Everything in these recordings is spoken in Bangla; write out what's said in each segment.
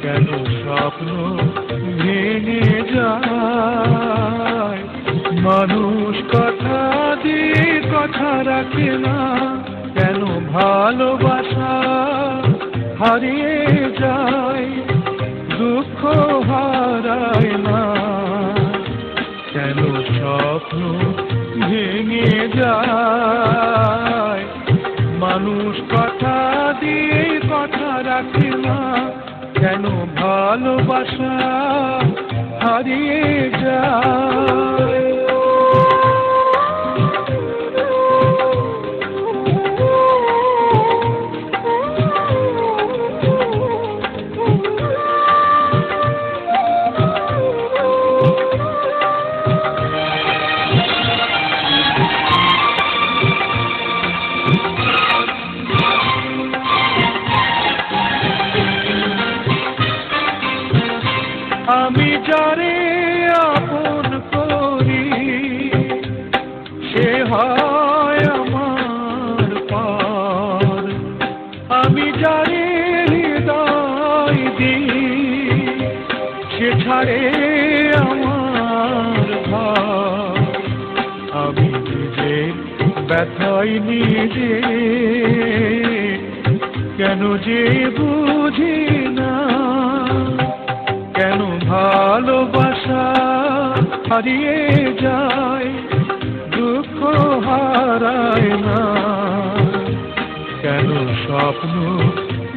কেন স্বপ্ন ভেঙে যায়। মানুষ কথা দিয়ে কথা রাখে না, কেন ভালোবাসা হারিয়ে যায়, দুঃখ হারায় না, কেন স্বপ্ন ভেঙে যায়। মানুষ কথা দিয়ে কথা রাখে না, কেন ভালোবাসা হারিয়ে যায়। আমি যারে আপন করি সে হয় আমার পার, আমি যারে হৃদয় দিই সে ছাড়ে আমার ভার। আমি নিজের ব্যথায় নিজে কেন যে বুঝি না, কেন ভালোবাসা হারিয়ে যায়, দুঃখ হারায় না, কেন স্বপ্ন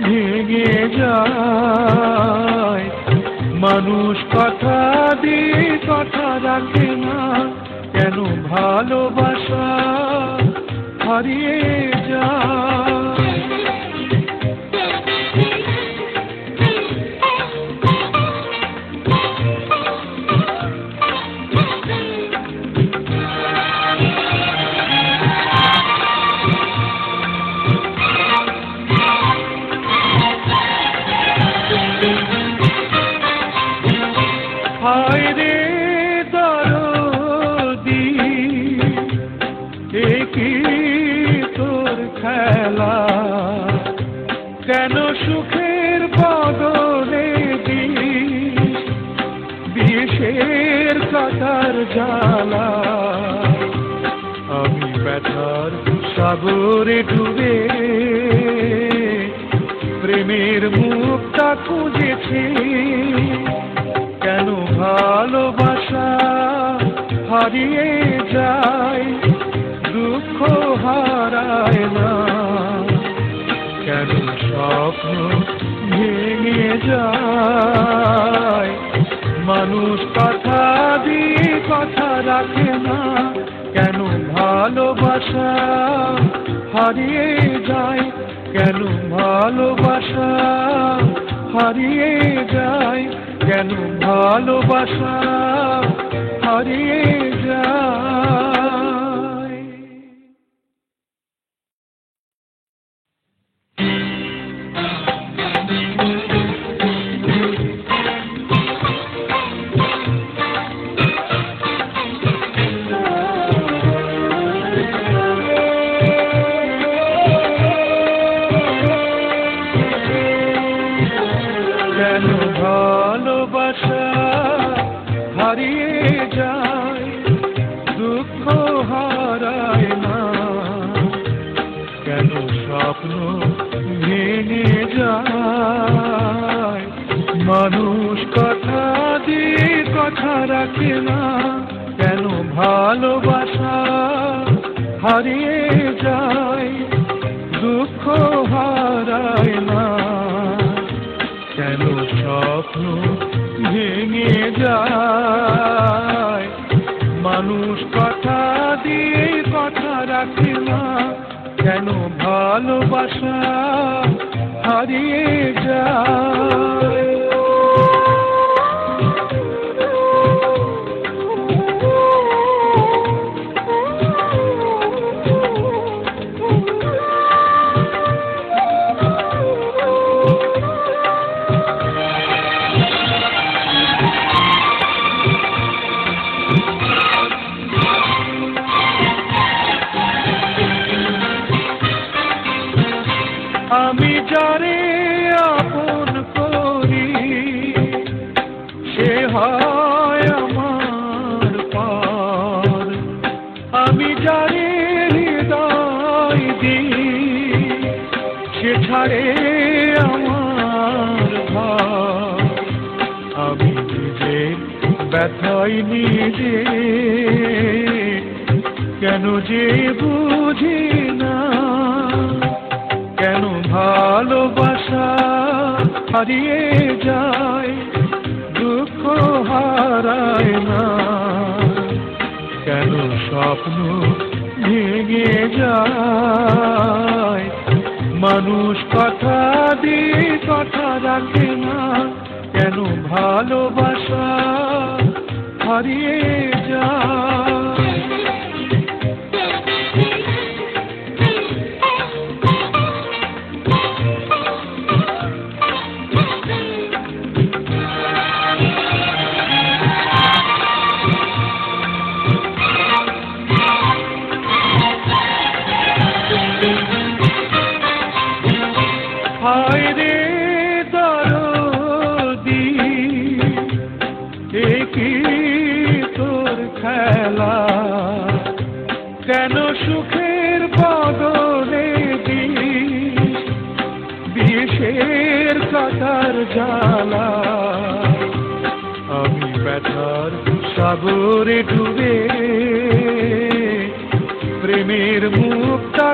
ভেঙে যায়। মানুষ কথা দিয়ে কথা রাখে না, কেন ভালোবাসা হারিয়ে যায়। হায় রে দরদি কি তোর খেলা, কেন সুখের বদলে দিস বিষের কাটার জ্বালা। আমি ব্যথার সাগরে ডুবে প্রেমের মুখটা খুঁজেছি, কেন ভালোবাসা হারিয়ে যায়, দুঃখ হারায় না, কেন স্বপ্ন ভেঙে যায়। মানুষ কথা দিয়ে কথা রাখে না, কেন ভালোবাসা হারিয়ে যায়, কেন ভালোবাসা হারিয়ে যায়, কেন ভালোবাসা হারিয়ে যায়। কেন ভালোবাসা হারিয়ে যায়, দুঃখ হারায় না, কেন স্বপ্ন ভেঙে যায়। মানুষ কথা দিয়ে কথা রাখে না, কেন ভালোবাসা হারিয়ে যায়, দুঃখ হারায় না, কেন স্বপ্ন ভেঙে যায়। মানুষ কথা দিয়ে কথা রাখে না, কেন ভালোবাসা হারিয়ে যায়। আমি যারে আপন করি ছাড়ে আমার ভার, আমি নিজের ব্যথাই নিজে কেন যে বুঝি না, কেন ভালোবাসা হারিয়ে যায় দুঃখ হারায় না, কেন স্বপ্ন ভেঙে যায়, মানুষ কথা দিয়ে কথা রাখে না, কেন ভালোবাসা হারিয়ে যায়। হায় রে দরদি, এ কি তোর খেলা, কেন সুখের বদলে দিস বিষের কাটার জ্বালা, আমি ব্যথার সাগরে ডুবে প্রেমের মুখটা